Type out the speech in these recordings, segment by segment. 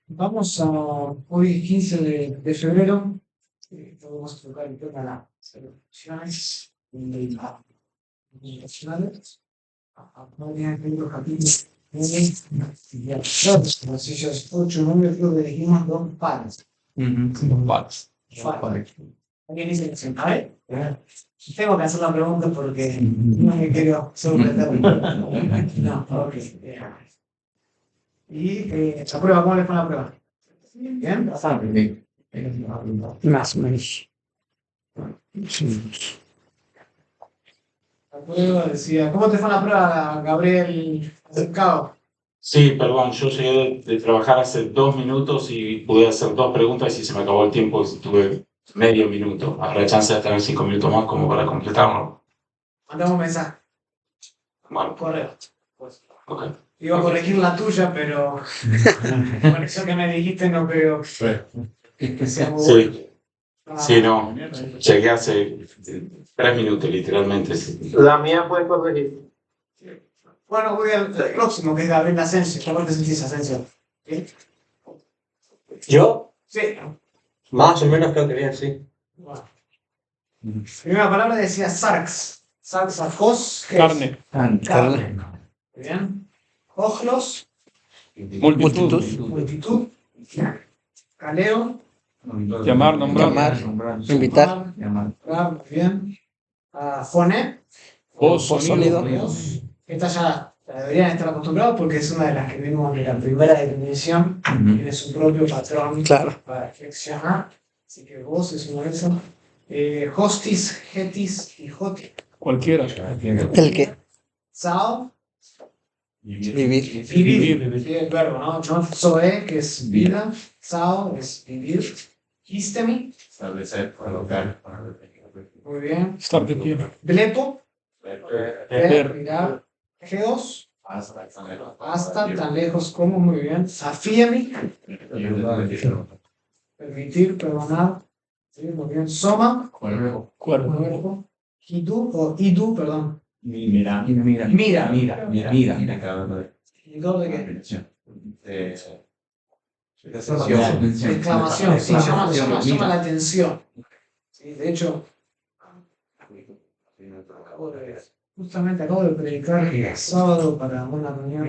Vamos a hoy 15 de febrero. Vamos a tocar el tema de las celebraciones nacionales. No había escrito capítulo 9 y ya. Así ya es 8, 9, creo que dijimos dos pares. Dos pares. ¿Alguien dice que se pare? Tengo que hacer la pregunta porque no me quiero sorprender. No, ok. Y la prueba, ¿cómo le fue la prueba? ¿Bien? Más o menos. La prueba decía, ¿cómo te fue la prueba, Gabriel Cercado? Sí, perdón, yo llegué de trabajar hace 2 minutos y pude hacer 2 preguntas y se me acabó el tiempo y tuve medio minuto. Habrá chance de tener 5 minutos más como para completarlo. Mandame un mensaje, Bueno, correo. ok. Iba a corregir la tuya, pero con eso que me dijiste no creo que sea muy bueno. Sí, sí, no. Llegué hace 3 minutos, literalmente. Sí. La mía fue corregir. Bueno, voy al próximo, que es Gabriel Asensio. ¿Cómo te sentís, Asensio? ¿Bien? ¿Yo? Sí. Más o menos creo que bien, sí. Bueno. Primera palabra decía sarx. Sarx, arcos. Carne. Carne. Bien. Ojlos. Multitud. Multitud. Caleo. Llamar, nombrar. Invitar. Muy bien. Foné. Voz, sonido. Voz. Esta ya deberían estar acostumbrados porque es una de las que vimos en la primera definición. Tiene su propio patrón Claro. para flexionar. Así que voz es una de esas. Hostis, getis y hoti. Cualquiera. ¿El qué? Sao. Vivir. Vivir. Sí, el verbo, ¿no? John Zoe, que es vida. Sao es vivir. Histemi. Establecer, colocar. Muy bien. Estar de pie. Blepo. Ver. Mirar. Geos. Hasta tan lejos como, muy bien. Afíame. Permitir, perdonar. Sí, muy bien. Soma. Cuerpo. Cuerpo. Hidu o idu, perdón. Mira. Mira. ¿Indicador de qué? Exclamación. Sí, llama la atención. Sí, de hecho, justamente acabo de predicar el sábado para una reunión,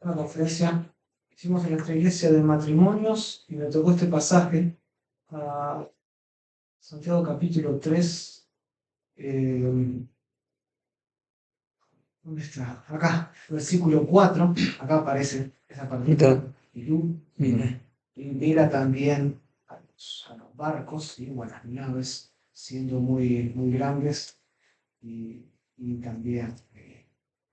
una conferencia. Hicimos en nuestra iglesia de matrimonios y me tocó este pasaje, Santiago capítulo 3. ¿Dónde está? Acá, versículo 4. Acá aparece esa partita. Y tú, mira también a los barcos, ¿sí? O a las naves, siendo muy, muy grandes. Y también,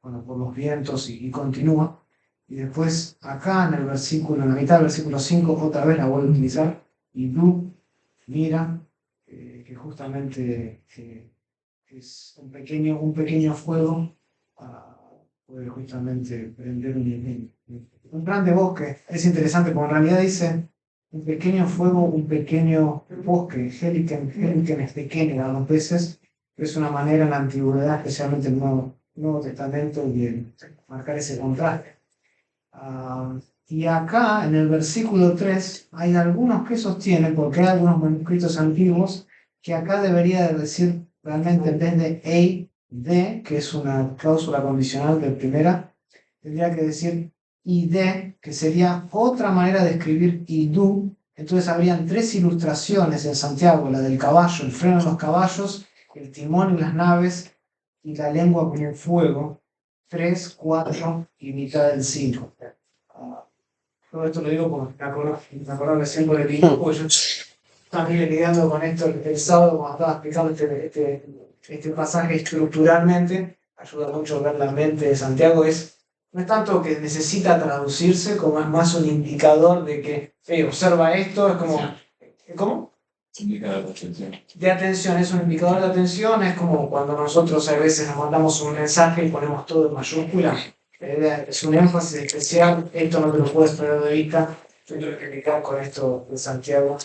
bueno, por los vientos y continúa. Y después acá en el versículo, en la mitad del versículo 5, otra vez la vuelvo a utilizar. Y tú, mira, que justamente es un pequeño fuego, puede justamente prender un plan de bosque. Es interesante, porque en realidad dice un pequeño fuego, un pequeño bosque. Heliken es pequeño a los veces. Es una manera en la antigüedad, especialmente en el Nuevo Testamento, de marcar ese contraste. Y acá, en el versículo 3, hay algunos que sostienen, porque hay algunos manuscritos antiguos, que acá debería de decir realmente en vez de ei, de, que es una cláusula condicional de primera, tendría que decir id, que sería otra manera de escribir idu. Entonces habrían 3 ilustraciones en Santiago: la del caballo, el freno de los caballos, el timón y las naves, y la lengua como un fuego. 3, 4 y mitad del 5. Todo esto lo digo porque me acuerdo recién por el libro, porque yo también lidiando con esto el sábado cuando estaba explicando este pasaje estructuralmente. Ayuda mucho a ver la mente de Santiago. No es tanto que necesita traducirse, como es más un indicador de que, observa esto, es como, ¿cómo? Indicador de atención. De atención, es un indicador de atención. Es como cuando nosotros a veces nos mandamos un mensaje y ponemos todo en mayúscula. Es un énfasis especial. Esto no te lo puedes perder de vista. Yo tengo que explicar con esto de Santiago.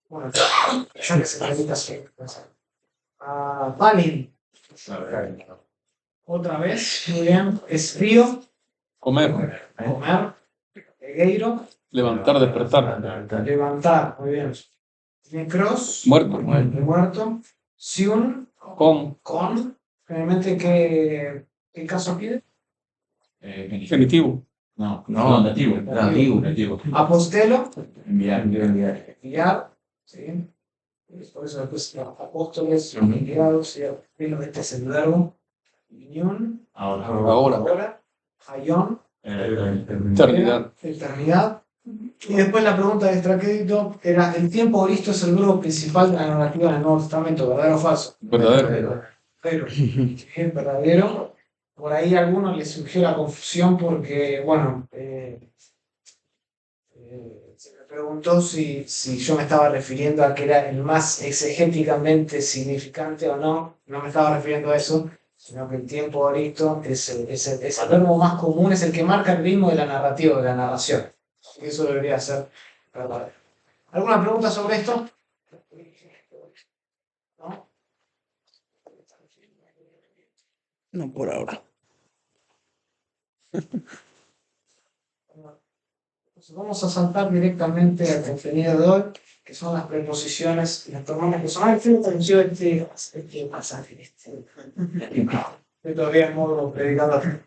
Bueno, ya que se permita así. Valin, otra vez, muy bien. Es frío. Comer. Comer. Regueiro, Levantar, despertar. levantar, muy bien. Necros, Muerto. muerto. Siun, Con. generalmente, ¿qué caso pide? Genitivo. No, nativo. Apostelo, Enviar. enviar, ¿sí? Por eso después los apóstoles, los enviados, y este es el verbo. Unión, Ahora. Ayón, Eternidad. eternidad. Y después la pregunta de extracrédito era: ¿el tiempo oristo es el verbo principal de la narrativa del Nuevo Testamento? ¿Verdadero o falso? Verdadero. Pero es verdadero. Por ahí a algunos les surgió la confusión porque, bueno, se me preguntó si yo me estaba refiriendo a que era el más exegéticamente significante o no. No me estaba refiriendo a eso, sino que el tiempo oristo es el verbo más común, es el que marca el ritmo de la narrativa, de la narración. Y eso debería ser verdadero. ¿Alguna pregunta sobre esto? ¿No? No por ahora. Entonces vamos a saltar directamente al contenido de hoy, que son las preposiciones y las tomamos que son este pasaje. Estoy todavía en modo predicador.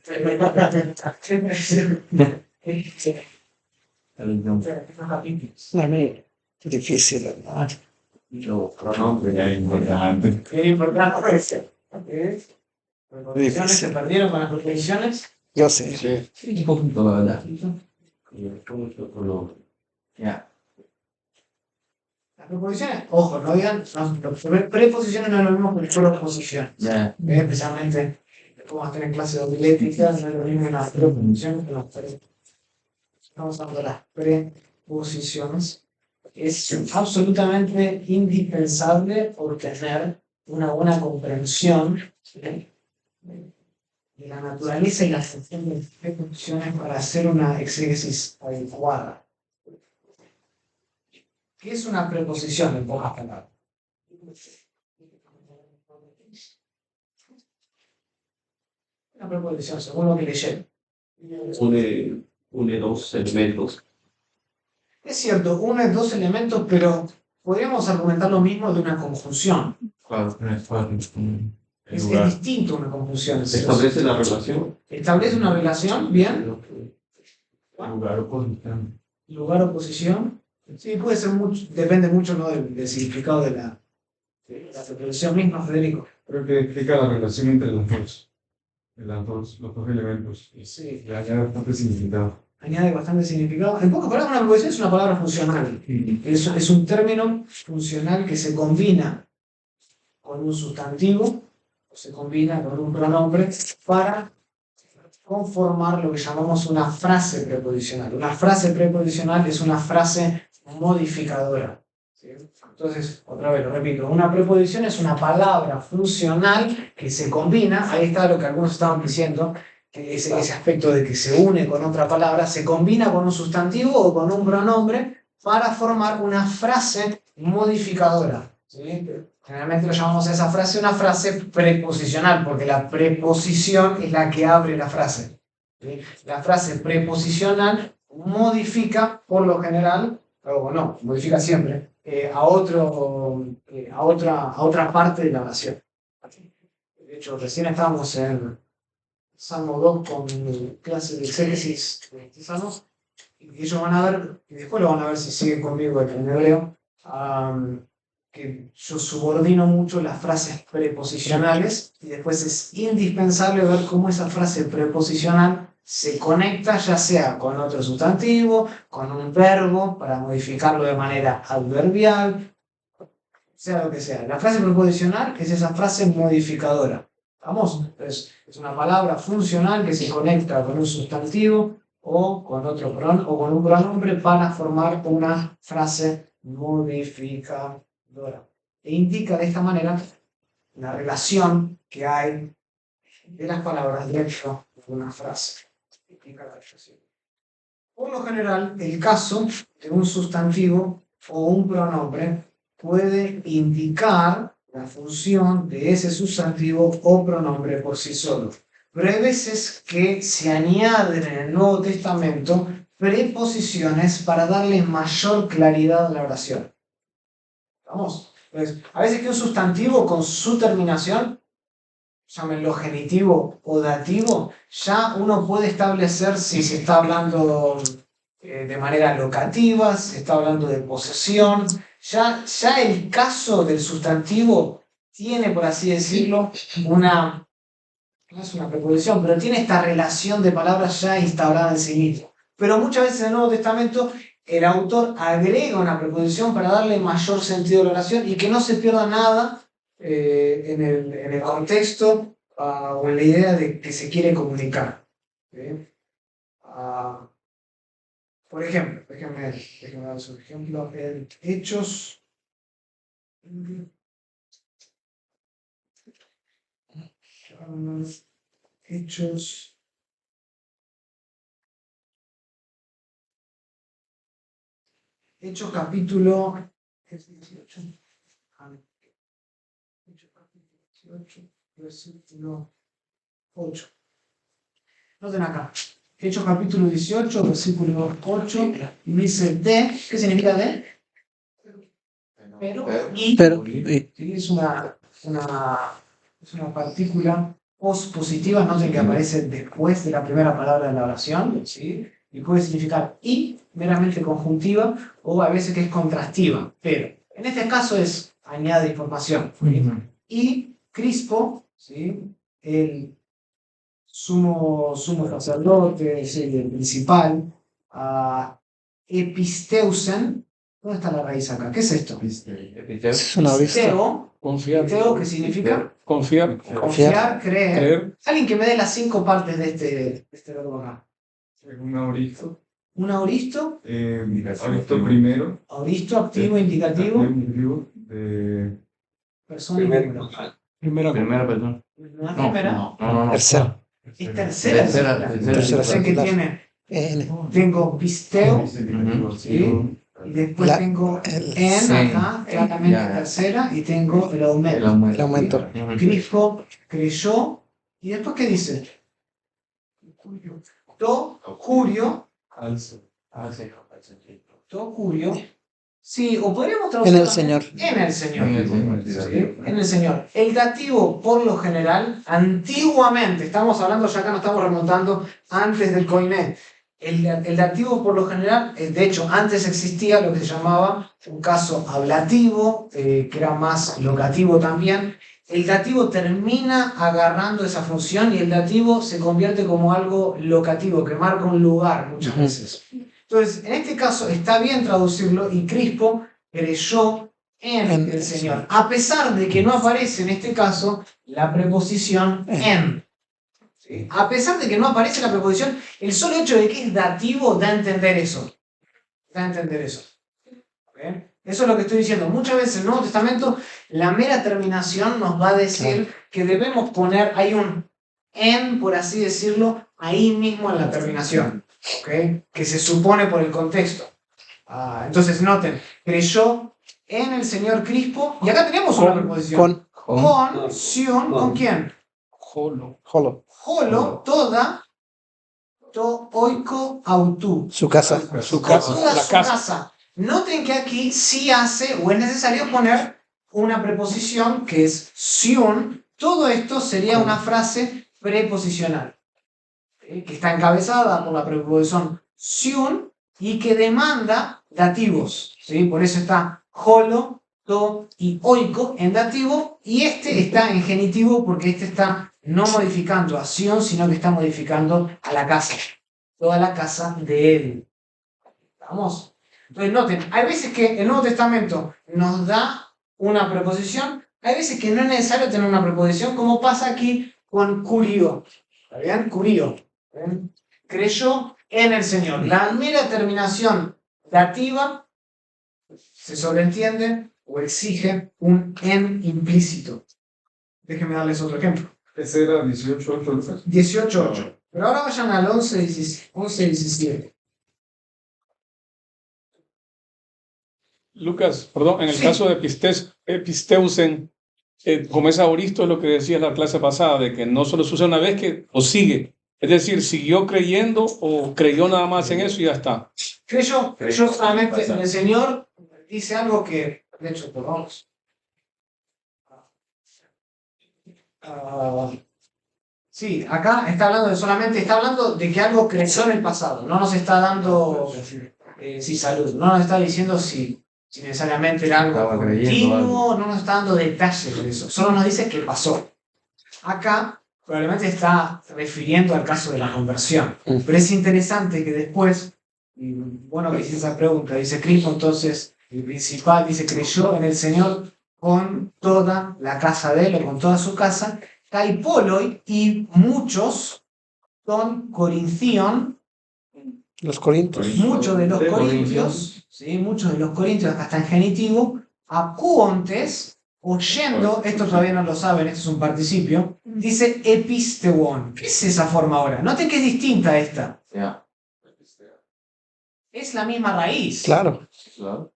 A mí, difícil, ¿verdad? Los pronombres ya importantes. Qué importante. ¿Preposiciones se perdieron con las preposiciones? Yo sé. Un poquito, la verdad. Ya. Las preposiciones, ojo, no digan, preposiciones no es lo mismo que proposiciones. Ya. Especialmente, como tener clases de homilética, no es lo mismo las preposiciones que las preposiciones. Estamos hablando de las preposiciones. Es absolutamente indispensable obtener una buena comprensión de la naturaleza y la función de las preposiciones para hacer una exégesis adecuada. ¿Qué es una preposición en pocas palabras? Una preposición, según lo que leyeron. Une dos elementos. Es cierto, une dos elementos, pero podríamos argumentar lo mismo de una conjunción. Es distinto una conjunción. Establece la relación. Establece una relación, bien. Lugar o posición. Lugar o posición. Sí, puede ser mucho, depende mucho, ¿no?, del significado de la preposición misma, Federico. Creo que explica la relación entre los dos elementos. Sí, Le añade bastante significado. añade bastante significado. En pocas palabras, una preposición es una palabra funcional. Es un término funcional que se combina con un sustantivo, o se combina con un pronombre, para conformar lo que llamamos una frase preposicional. Una frase preposicional es una frase modificadora. ¿Sí? Entonces, otra vez lo repito, una preposición es una palabra funcional que se combina, ahí está lo que algunos estaban diciendo, que ese aspecto de que se une con otra palabra, se combina con un sustantivo o con un pronombre para formar una frase modificadora. ¿Sí? Generalmente lo llamamos a esa frase una frase preposicional, porque la preposición es la que abre la frase. ¿Sí? La frase preposicional modifica, por lo general, o no, modifica siempre, a otra parte de la oración. De hecho, recién estábamos en Salmo 2 con clase de exégesis de Salmos, y ellos van a ver, y después lo van a ver si siguen conmigo en hebreo, que yo subordino mucho las frases preposicionales y después es indispensable ver cómo esa frase preposicional se conecta ya sea con otro sustantivo, con un verbo para modificarlo de manera adverbial, sea lo que sea. La frase preposicional es esa frase modificadora. ¿Vamos? Entonces, es una palabra funcional que se conecta con un sustantivo o con un pronombre para formar una frase modificadora. E indica de esta manera la relación que hay de las palabras dentro de una frase. Indica la relación. Por lo general, el caso de un sustantivo o un pronombre puede indicar la función de ese sustantivo o pronombre por sí solo. Pero hay veces que se añaden en el Nuevo Testamento preposiciones para darle mayor claridad a la oración. ¿Vamos? Entonces, a veces que un sustantivo con su terminación, llámenlo genitivo o dativo, ya uno puede establecer si se está hablando de manera locativa, si se está hablando de posesión. Ya el caso del sustantivo tiene, por así decirlo, no es una preposición, pero tiene esta relación de palabras ya instaurada en sí mismo. Pero muchas veces en el Nuevo Testamento el autor agrega una preposición para darle mayor sentido a la oración y que no se pierda nada en el contexto o en la idea de que se quiere comunicar. ¿Sí? Por ejemplo, déjenme dar un ejemplo. En Hechos. Hechos. Hechos capítulo 18. Hechos capítulo 18, versículo 8. Noten acá. Hechos capítulo 18, versículo 8. Y dice de. ¿Qué significa de? Pero. Y. Sí, es una partícula pospositiva. Noten que aparece después de la primera palabra de la oración. ¿Sí? Y puede significar y, meramente conjuntiva, o a veces que es contrastiva. Pero en este caso añade información. Y Crispo, ¿sí? El sumo sacerdote, el principal, episteusen. ¿Dónde está la raíz acá? ¿Qué es esto? Es una vista. Episteo, ¿qué significa? Confiar. Creer. Alguien que me dé las 5 partes de este verbo acá. Un auristo. Un auristo. Auristo primero. Auristo, activo, indicativo. Indicativo de Persona y número. Primera persona. ¿No es primera? No. Tercera. Es tercera. Tercera O sea que singular. tengo pisteo, Ujú. ¿sí? Y después tengo acá, claramente Ya. tercera, y tengo el aumento. El aumento. Crispo creyó, y después ¿qué dice? Curio. Sí, o podríamos traducir En el también Señor. En el Señor. ¿Sí? En el Señor. El dativo, por lo general, antiguamente, estamos hablando ya acá, nos estamos remontando antes del koiné. El dativo, por lo general, de hecho, antes existía lo que se llamaba un caso ablativo, que era más locativo también. El dativo termina agarrando esa función y el dativo se convierte como algo locativo, que marca un lugar muchas veces. Entonces, en este caso está bien traducirlo y Crispo creyó en el Señor, a pesar de que no aparece en este caso la preposición en. ¿Sí? A pesar de que no aparece la preposición, el solo hecho de que es dativo da a entender eso. ¿Okay? Eso es lo que estoy diciendo. Muchas veces en el Nuevo Testamento la mera terminación nos va a decir que debemos poner, hay un en, por así decirlo, ahí mismo en la terminación. ¿Okay? Que se supone por el contexto. Entonces noten, creyó en el Señor Crispo, y acá tenemos una preposición. Con Sion, ¿con quién? Jolo. Toda, oiko autú. Su casa. Toda su casa. Noten que aquí sí hace, o es necesario poner una preposición que es Sion. Todo esto sería una frase preposicional, que está encabezada por la preposición Sion y que demanda dativos. ¿Sí? Por eso está holo, to y oiko en dativo, y este está en genitivo porque este está no modificando a Sion, sino que está modificando a la casa. Toda la casa de él. ¿Vamos? Entonces noten, hay veces que el Nuevo Testamento nos da una preposición, hay veces que no es necesario tener una preposición, como pasa aquí con curio. ¿Está bien? Curio. ¿Ven? Creyó en el Señor. La mera terminación dativa se sobreentiende o exige un en implícito. Déjenme darles otro ejemplo. Ese era 18:8. 18:8. Pero ahora vayan al 11:17. Lucas, perdón, en el caso de episteusen, como es auristo, es lo que decía en la clase pasada, de que no solo se usa una vez, que o sigue. Es decir, ¿siguió creyendo o creyó nada más en eso y ya está? Creyó solamente en el Señor. Dice algo que, de hecho, pues vamos. Sí, acá está hablando de solamente, está hablando de que algo creció en el pasado. No nos está dando si salud, no nos está diciendo si necesariamente era algo Estaba creyendo continuo, no nos está dando detalles de eso. Solo nos dice que pasó. Acá probablemente está refiriendo al caso de la conversión. Pero es interesante que después, y bueno que hice esa pregunta, dice Cristo entonces, el principal, dice, creyó en el Señor con toda la casa de él, o con toda su casa, kai poloi, y muchos son corinción, Los corintios. muchos de los corintios, ¿sí? Muchos de los corintios, acá está en genitivo, acuontes, oyendo, esto todavía no lo saben, esto es un participio, dice episteuon. ¿Qué es esa forma ahora? Noten que es distinta a esta. Ya. Es la misma raíz. Claro. Claro.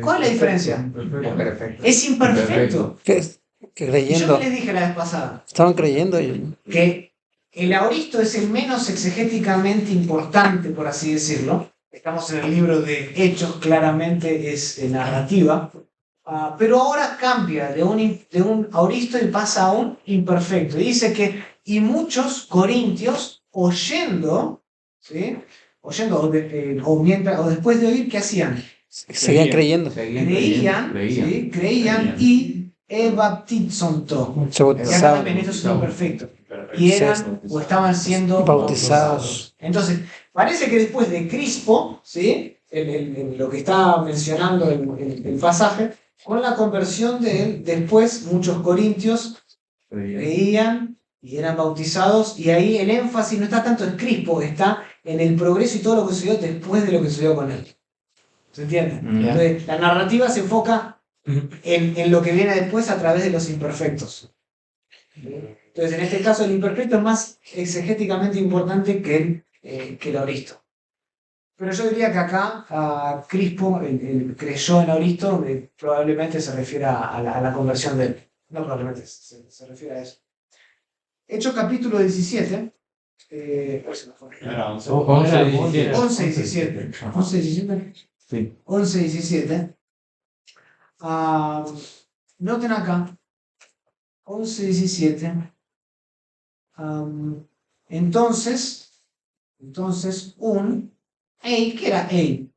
¿Cuál es la diferencia? Perfecto. Es imperfecto. Que Y yo creyendo. que les dije la vez pasada, Estaban creyendo y que el aoristo es el menos exegéticamente importante, por así decirlo. Estamos en el libro de Hechos, claramente es narrativa. Pero ahora cambia de un aoristo y pasa a un imperfecto. Y dice que, y muchos corintios, oyendo, ¿sí? Oyendo o después de oír, ¿qué hacían? seguían creyendo. Creían, ¿sí? Creían y baptizonto. Se Y acá bautizaban. también esto es un imperfecto. Y eran o estaban siendo Bautizados. Entonces, parece que después de Crispo, ¿sí? Lo que está mencionando el pasaje, con la conversión de él, después muchos corintios creían y eran bautizados, y ahí el énfasis no está tanto en Crispo, está en el progreso y todo lo que sucedió después de lo que sucedió con él. ¿Se entiende? Entonces, la narrativa se enfoca en lo que viene después a través de los imperfectos. Entonces, en este caso, el imperfecto es más exegéticamente importante que el aoristo. Pero yo diría que acá Crispo, el creyó en aoristo, probablemente se refiere a la conversión de él. No probablemente, se refiere a eso. Hechos capítulo 17. Era 11 y 17. 11 y 17. Sí. 11 y 17. Noten acá. 11 y 17. Entonces, ¿qué era ei?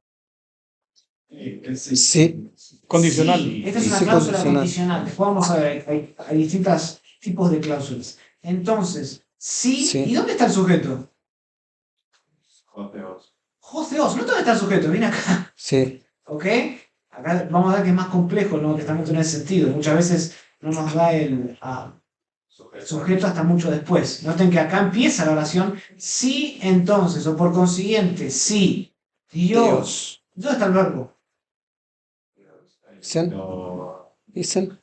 Sí. Condicional. Sí, esta es una Sí, cláusula condicional. condicional. Después vamos a ver, hay distintos tipos de cláusulas. Entonces, sí, Sí. ¿y dónde está el sujeto? Joseos, ¿no dónde está el sujeto? Viene acá, Sí. ¿ok? Acá vamos a ver que es más complejo el Nuevo Testamento en ese sentido. Muchas veces no nos da el sujeto hasta mucho después. Noten que acá empieza la oración, sí, entonces, o por consiguiente, sí, Dios. ¿Dónde está el verbo? Dicen. Dicen.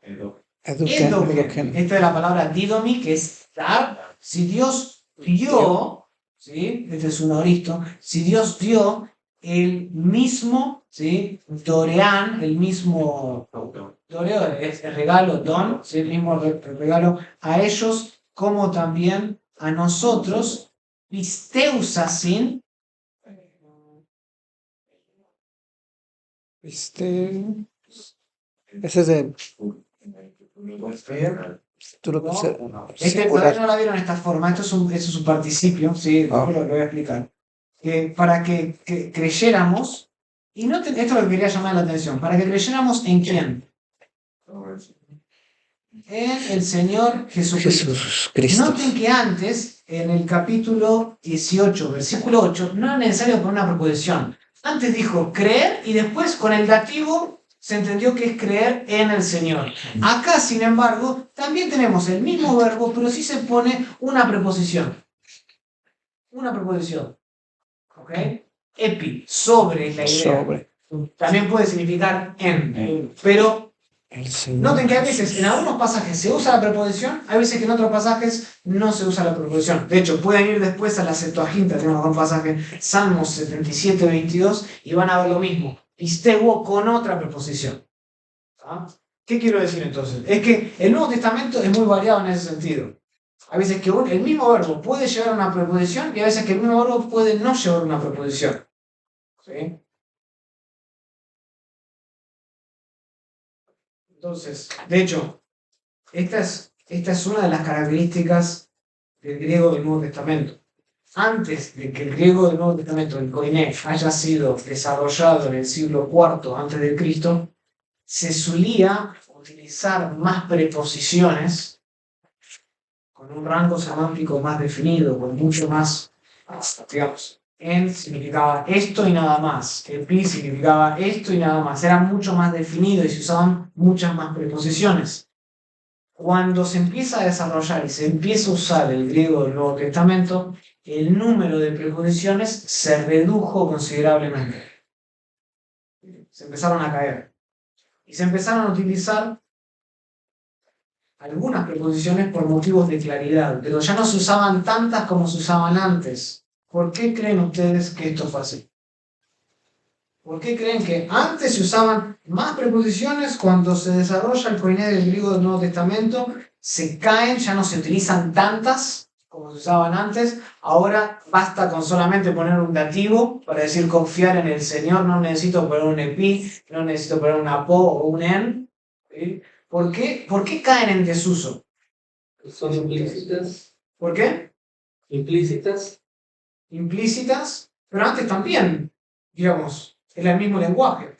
Edoken. Eduquen. Esta es la palabra didomi, que es dar. Si Dios dio, ¿sí? Este es un aoristo. Si Dios dio el mismo, ¿sí? Dorean, el mismo doreo, es el regalo, don, ¿sí? El mismo regalo a ellos, como también a nosotros, pisteusasin. Ese es de. Tú lo que Todavía no la vieron de esta forma, esto es un participio, ¿sí? Después lo voy a explicar. Para que creyéramos, y esto es lo que quería llamar la atención, para que creyéramos en quién. En el Señor Jesucristo. Jesucristo. Noten que antes, en el capítulo 18, versículo 8, no era necesario poner una preposición. Antes dijo creer y después con el dativo se entendió que es creer en el Señor. Acá, sin embargo, también tenemos el mismo verbo, pero sí se pone una preposición. Una preposición. ¿Ok? Epi, sobre la idea. Sobre. También puede significar en. Pero El Señor. noten que a veces en algunos pasajes se usa la preposición, hay veces que en otros pasajes no se usa la preposición. De hecho, pueden ir después a la Septuaginta, tenemos un pasaje, Salmos 77, 22, y van a ver lo mismo. Pisteuo con otra preposición. ¿Ah? ¿Qué quiero decir entonces? Es que el Nuevo Testamento es muy variado en ese sentido. Hay veces que el mismo verbo puede llevar una preposición y a veces que el mismo verbo puede no llevar una preposición. ¿Sí? Entonces, de hecho, esta es una de las características del griego del Nuevo Testamento. Antes de que el griego del Nuevo Testamento, el koiné, haya sido desarrollado en el siglo IV antes de Cristo, se solía utilizar más preposiciones con un rango semántico más definido, con mucho más, digamos, en significaba esto y nada más, el pi significaba esto y nada más, era mucho más definido y se usaban muchas más preposiciones. Cuando se empieza a desarrollar y se empieza a usar el griego del Nuevo Testamento, el número de preposiciones se redujo considerablemente. Se empezaron a caer. Y se empezaron a utilizar algunas preposiciones por motivos de claridad, pero ya no se usaban tantas como se usaban antes. ¿Por qué creen ustedes que esto fue así? ¿Por qué creen que antes se usaban más preposiciones cuando se desarrolla el koiné del griego del Nuevo Testamento? Se caen, ya no se utilizan tantas como se usaban antes. Ahora basta con solamente poner un dativo para decir confiar en el Señor. No necesito poner un epi, no necesito poner un apo o un en. ¿Sí? ¿Por qué caen en desuso? Son implícitas. ¿Por qué? Implícitas. Implícitas, pero antes también, digamos, era el mismo lenguaje.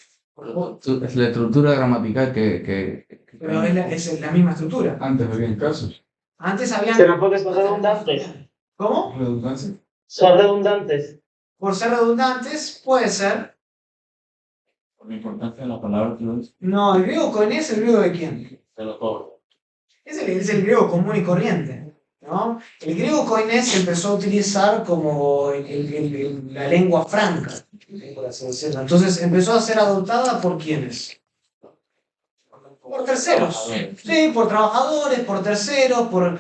Es la estructura gramatical que Pero es la misma estructura. Antes había casos. Antes habían... Pero porque son redundantes. ¿Cómo? Redundancia. Son redundantes. Por ser redundantes, puede ser. Por la importancia de la palabra que lo dice. No, el griego koiné es el griego de quién. Se lo cobro. Es el griego común y corriente, ¿no? El griego koiné se empezó a utilizar como la lengua franca, por así decirlo. Entonces empezó a ser adoptada por ¿quiénes? Por terceros. Sí, por trabajadores, por terceros, por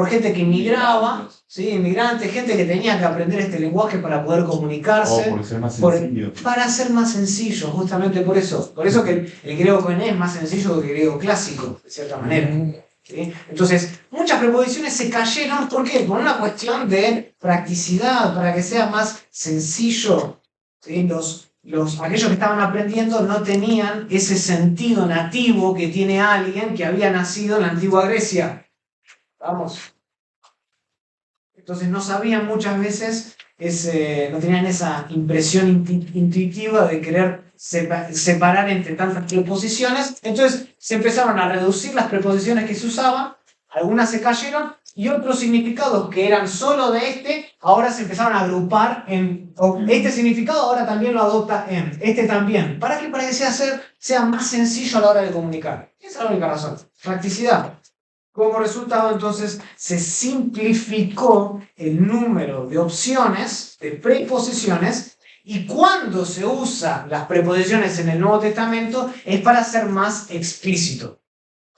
gente que emigraba, ¿sí? Inmigrantes, gente que tenía que aprender este lenguaje para poder comunicarse. Por ser más Por- sencillo. Para ser más sencillo, justamente por eso. Por eso que el griego koiné es más sencillo que el griego clásico, de cierta manera. ¿Sí? Entonces, muchas preposiciones se cayeron, ¿por qué? Por una cuestión de practicidad, para que sea más sencillo. ¿Sí? Aquellos que estaban aprendiendo no tenían ese sentido nativo que tiene alguien que había nacido en la antigua Grecia. Vamos. Entonces no sabían muchas veces, no tenían esa impresión intuitiva de querer separar entre tantas preposiciones. Entonces se empezaron a reducir las preposiciones que se usaban, algunas se cayeron y otros significados que eran solo de ahora se empezaron a agrupar en este significado ahora también lo adopta en este también. ¿Para qué? Para que sea más sencillo a la hora de comunicar. Esa es la única razón. Practicidad. Como resultado, entonces, se simplificó el número de opciones, de preposiciones, y cuando se usan las preposiciones en el Nuevo Testamento es para ser más explícito.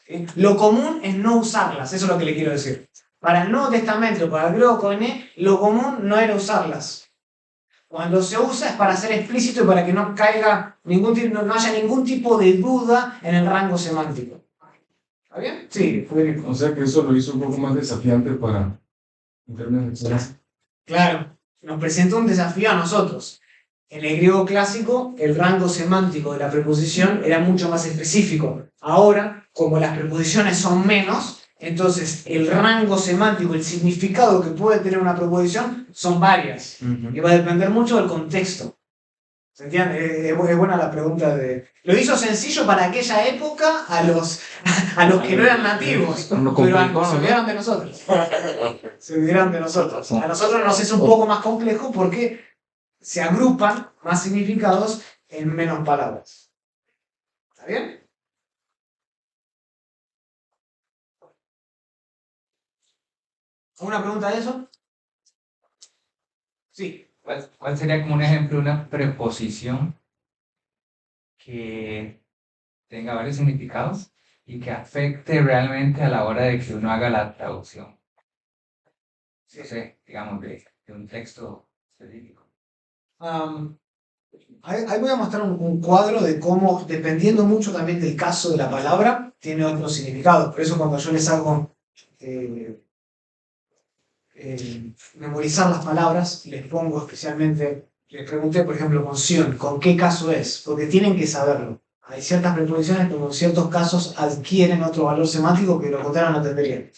¿Sí? Lo común es no usarlas, eso es lo que le quiero decir. Para el Nuevo Testamento, para el griego koiné, lo común no era usarlas. Cuando se usa es para ser explícito y para que no caiga no haya ningún tipo de duda en el rango semántico. ¿Está bien? Sí, Federico. O sea que eso lo hizo un poco más desafiante para, en términos de excelencia. Claro, nos presenta un desafío a nosotros. En el griego clásico, el rango semántico de la preposición era mucho más específico. Ahora, como las preposiciones son menos, entonces el rango semántico, el significado que puede tener una preposición, son varias. Y va a depender mucho del contexto. ¿Se entiende? Es buena la pregunta de... Lo hizo sencillo para aquella época a los que no eran nativos, pero se olvidaron de nosotros. Se olvidaron de nosotros. A nosotros nos es un poco más complejo porque se agrupan más significados en menos palabras. ¿Está bien? ¿Alguna pregunta de eso? Sí. ¿Cuál sería como un ejemplo de una preposición que tenga varios significados y que afecte realmente a la hora de que uno haga la traducción? No sé, digamos, de un texto específico. Ahí voy a mostrar un cuadro de cómo, dependiendo mucho también del caso de la palabra, tiene otro significado. Por eso cuando yo les hago memorizar las palabras, les pongo especialmente, les pregunté, por ejemplo, con Sion, ¿con qué caso es? Porque tienen que saberlo. Hay ciertas preposiciones que en ciertos casos adquieren otro valor semántico que lo contrario no tendrían.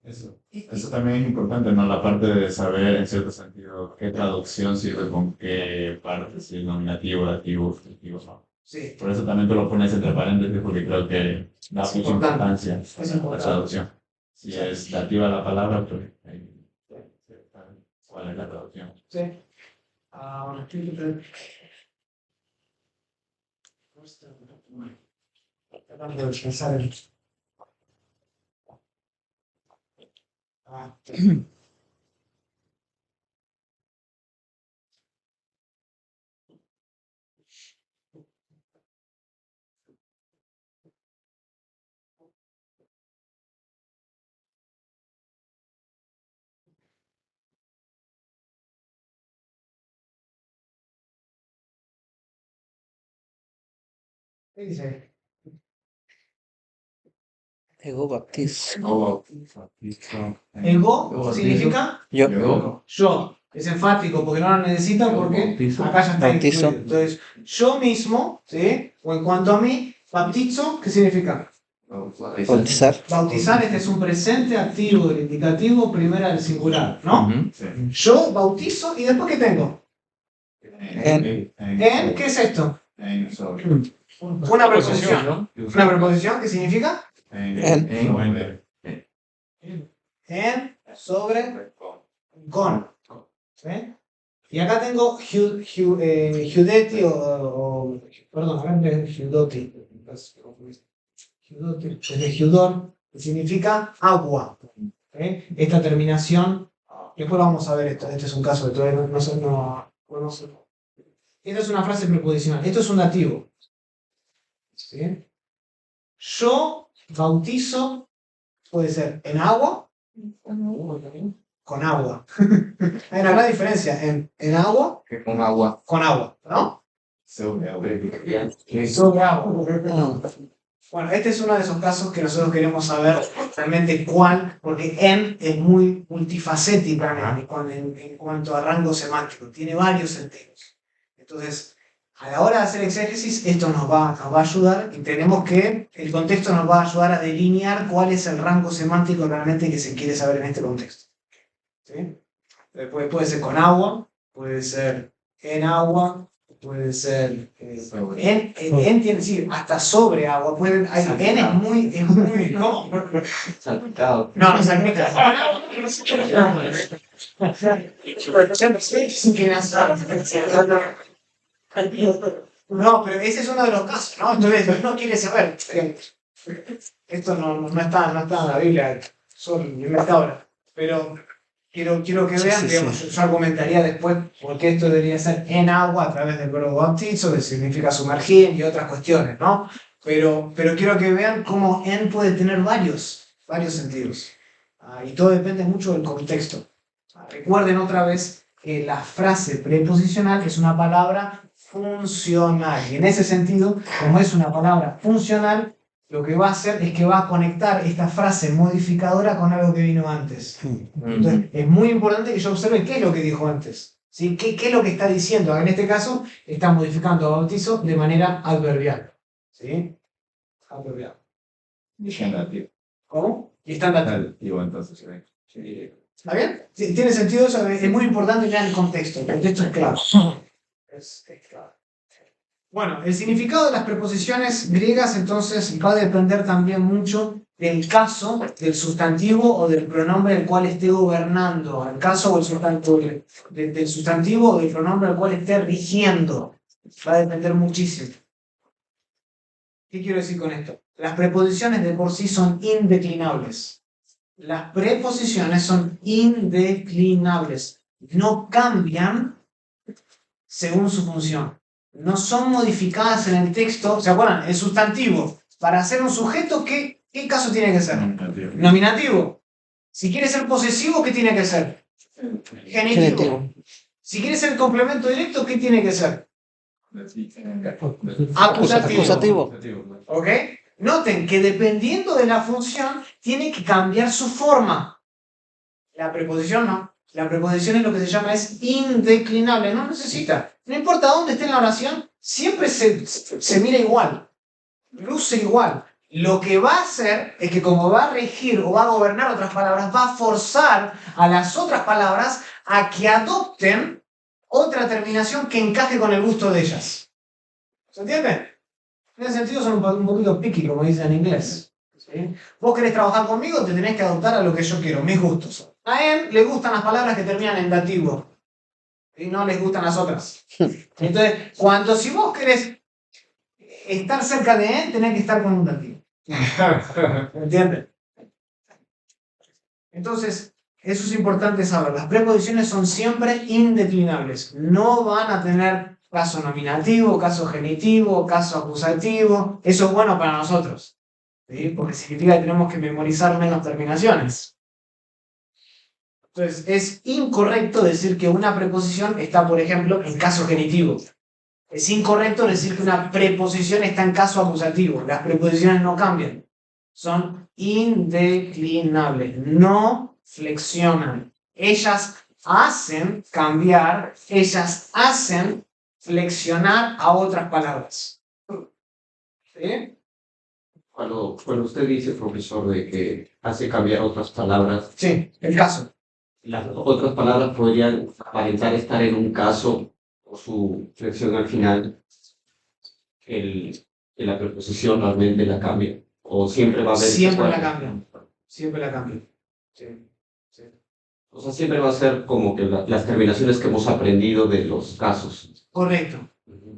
Eso también es importante, ¿no? La parte de saber, en cierto sentido, qué traducción sirve con qué parte, si es nominativo, dativo, subjuntivo, ¿no? Sí, Por eso también tú lo pones entre paréntesis, porque creo que da Es mucha importante. importancia Es a la importante. traducción. Si es dativa la palabra, pues ahí se sabe cuál es la traducción. sí. Tratando de pensar en... ¿Qué dice? Ego baptizo. Ego significa Yo. yo. Es enfático porque no lo necesita porque acá ya está Bautizo. incluido. Entonces, yo mismo, ¿sí? O en cuanto a mí, bautizo, ¿qué significa? Bautizar. Bautizar, este es un presente activo del indicativo, primera del singular, ¿no? Sí. Yo bautizo y después ¿qué tengo? En. ¿En? ¿Qué es esto? Una preposición. ¿no? ¿Una preposición qué significa? En. En, sobre, con. ¿Sí? Y acá tengo Judeti perdón, acá es Judoti. Judoti, es de Judor, que significa agua. ¿Sí? Esta terminación, después vamos a ver esto. Este es un caso que todavía no conozco. Esta es una frase preposicional. Esto es un dativo. ¿Sí? Yo bautizo, puede ser en agua, con agua. Hay una gran diferencia en agua, Que con agua. con agua, ¿no? Sobre agua. Bueno, este es uno de esos casos que nosotros queremos saber realmente cuál, porque en es muy multifacética en cuanto a rango semántico, tiene varios sentidos. Entonces, a la hora de hacer exégesis, esto nos va a ayudar y tenemos que, el contexto nos va a ayudar a delinear cuál es el rango semántico realmente que se quiere saber en este contexto. ¿Sí? Puede ser con agua, puede ser en agua, puede ser en tiene sí, hasta sobre agua. En es muy ¿cómo? Salpicado. No, salpica. No, pero ese es uno de los casos, ¿no? Entonces, uno quiere saber. Esto no está en la Biblia, solo inventa ahora. Pero quiero que vean, digamos, yo argumentaría después por qué esto debería ser en agua a través del verbo bautizo, que significa sumergir y otras cuestiones, ¿no? Pero quiero que vean cómo en puede tener varios sentidos. Y todo depende mucho del contexto. Recuerden otra vez que la frase preposicional es una palabra funcional. Y en ese sentido, como es una palabra funcional, lo que va a hacer es que va a conectar esta frase modificadora con algo que vino antes. Entonces, es muy importante que yo observe qué es lo que dijo antes. ¿Sí? ¿Qué es lo que está diciendo? En este caso, está modificando bautizo de manera adverbial. ¿Sí? Adverbial. ¿Cómo? Y está en dativo. Entonces, ¿Está bien? Sí, tiene sentido eso. Es muy importante ya el contexto. El contexto es claro. Es claro. Bueno, el significado de las preposiciones griegas entonces va a depender también mucho del caso, del sustantivo o del pronombre del cual esté gobernando. El caso o el sustantivo, del sustantivo o del pronombre del cual esté rigiendo. Va a depender muchísimo. ¿Qué quiero decir con esto? Las preposiciones de por sí son indeclinables. Las preposiciones son indeclinables. No cambian según su función. No son modificadas en el texto. ¿Se acuerdan? El sustantivo. Para ser un sujeto, ¿qué caso tiene que ser? Nominativo. Si quiere ser posesivo, ¿qué tiene que ser? Genitivo. Si quiere ser complemento directo, ¿qué tiene que ser? Acusativo. Acusativo. ¿Ok? Noten que dependiendo de la función, tiene que cambiar su forma. La preposición no. La preposición es lo que se llama es indeclinable. No necesita. No importa dónde esté en la oración, siempre se mira igual. Luce igual. Lo que va a hacer es que como va a regir o va a gobernar otras palabras, va a forzar a las otras palabras a que adopten otra terminación que encaje con el gusto de ellas. ¿Se entiende? En ese sentido son un poquito picky, como dicen en inglés. ¿Sí? Vos querés trabajar conmigo, te tenés que adoptar a lo que yo quiero, mis gustos. A él le gustan las palabras que terminan en dativo y no les gustan las otras. Entonces, si vos querés estar cerca de él, tenés que estar con un dativo. ¿Entiendes? Entonces, eso es importante saber. Las preposiciones son siempre indeclinables. No van a tener caso nominativo, caso genitivo, caso acusativo. Eso es bueno para nosotros, ¿sí? Porque significa que tenemos que memorizar menos terminaciones. Entonces, es incorrecto decir que una preposición está, por ejemplo, en caso genitivo. Es incorrecto decir que una preposición está en caso acusativo. Las preposiciones no cambian. Son indeclinables. No flexionan. Ellas hacen cambiar, ellas hacen flexionar a otras palabras. ¿Sí? Cuando usted dice, profesor, de que hace cambiar otras palabras, Sí, el caso. las otras palabras podrían aparentar estar en un caso o su flexión al final, que la preposición realmente la cambia, o siempre va a haber... Siempre la cambian. Siempre la cambian. Sí. Sí. O sea, siempre va a ser como que las terminaciones que hemos aprendido de los casos. Correcto.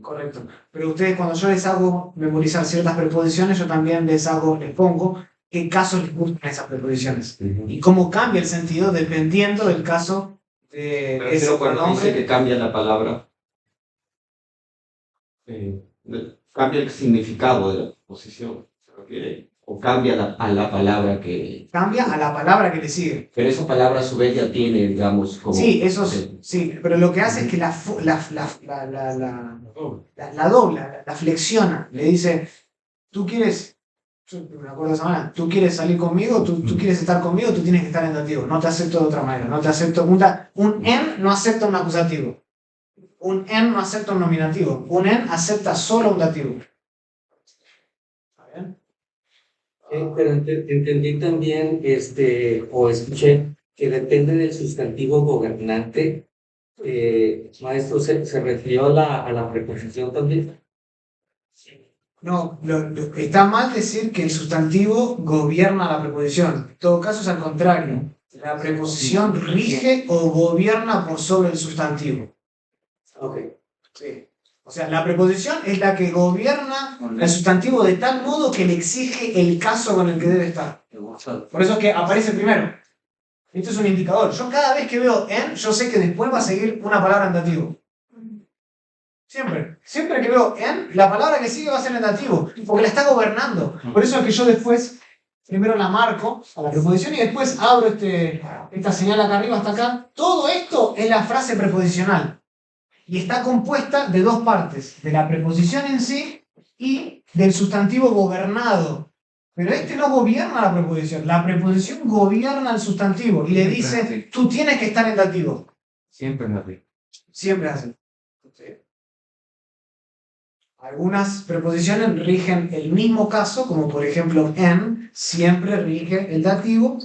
Correcto. Pero ustedes, cuando yo les hago memorizar ciertas preposiciones, yo también les pongo qué casos les gustan esas preposiciones. Y cómo cambia el sentido dependiendo del caso de ese Pero cuando dice pronombre. que cambia la palabra, cambia el significado de la preposición, se refiere, o cambia a la palabra que... Cambia a la palabra que le sigue. Pero esa palabra a su vez ya tiene, digamos, como... Sí, eso sí, pero lo que hace es que la dobla, la flexiona. Le dice, tú quieres, yo me acuerdo de esa manera, tú quieres salir conmigo, tú quieres estar conmigo, tú tienes que estar en dativo. No te acepto de otra manera, no te acepto. Un en no acepta un acusativo. Un en no acepta un nominativo. Un en acepta solo un dativo. ¿Está bien? Pero entendí también, o escuché, que depende del sustantivo gobernante. Maestro, ¿se refirió a la preposición también? No, está mal decir que el sustantivo gobierna la preposición. En todo caso es al contrario. La preposición rige o gobierna por sobre el sustantivo. Ok. Sí. O sea, la preposición es la que gobierna el sustantivo de tal modo que le exige el caso con el que debe estar. Por eso es que aparece primero. Esto es un indicador. Yo cada vez que veo en, yo sé que después va a seguir una palabra en dativo. Siempre. Siempre que veo en, la palabra que sigue va a ser en dativo, porque la está gobernando. Por eso es que yo después, primero la marco a la preposición y después abro esta señal acá arriba hasta acá. Todo esto es la frase preposicional. Y está compuesta de dos partes, de la preposición en sí y del sustantivo gobernado. Pero no gobierna la preposición gobierna el sustantivo y le dice, tú tienes que estar en dativo. Siempre es así. Siempre así. ¿Sí? Algunas preposiciones rigen el mismo caso, como por ejemplo en, siempre rige el dativo,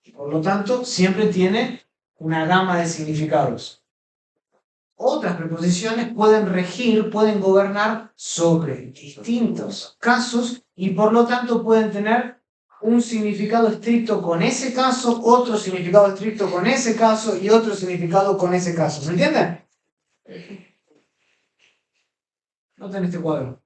y por lo tanto siempre tiene una gama de significados. Otras preposiciones pueden gobernar sobre distintos casos y por lo tanto pueden tener un significado estricto con ese caso, otro significado estricto con ese caso y otro significado con ese caso. ¿Se entiende? Noten este cuadro.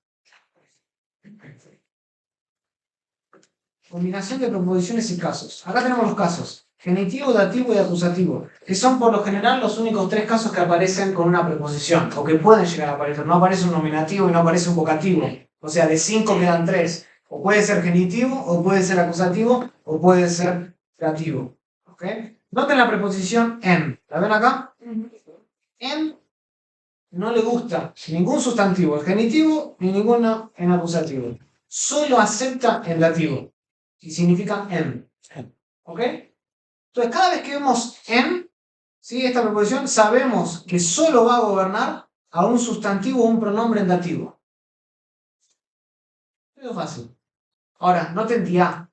Combinación de preposiciones y casos. Acá tenemos los casos. Genitivo, dativo y acusativo, que son por lo general los únicos tres casos que aparecen con una preposición, o que pueden llegar a aparecer. No aparece un nominativo y no aparece un vocativo. O sea, de 5 quedan 3. O puede ser genitivo, o puede ser acusativo, o puede ser dativo. ¿Ok? Noten la preposición en. ¿La ven acá? En no le gusta ningún sustantivo en genitivo ni ninguno en acusativo. solo acepta el dativo y significa en. ¿Ok? Entonces, cada vez que vemos en, ¿sí? Esta preposición, sabemos que solo va a gobernar a un sustantivo o un pronombre en dativo. Eso es fácil. Ahora, noten dia.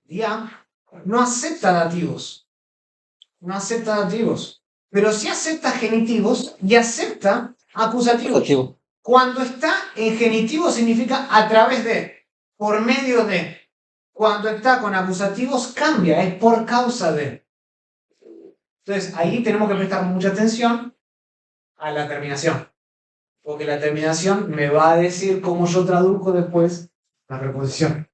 Dia no acepta dativos. No acepta dativos. Pero sí acepta genitivos y acepta acusativos. Acusativo. Cuando está en genitivo significa a través de, por medio de. Cuando está con acusativos cambia, es por causa de. Entonces ahí tenemos que prestar mucha atención a la terminación. Porque la terminación me va a decir cómo yo traduzco después la preposición.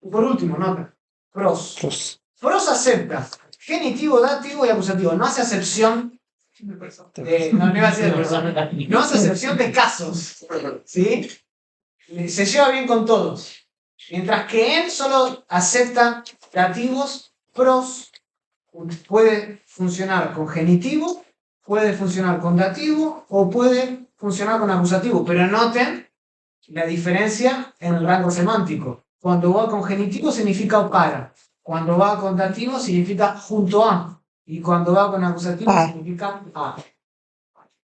Y por último, nota. Pros. Pros acepta genitivo, dativo y acusativo. No hace acepción de, no iba a decir de persona. No hace acepción de casos. ¿Sí? Se lleva bien con todos. Mientras que él solo acepta dativos, pros puede funcionar con genitivo, puede funcionar con dativo o puede funcionar con acusativo. Pero noten la diferencia en el rango semántico. Cuando va con genitivo significa para. Cuando va con dativo significa junto a. Y cuando va con acusativo significa a.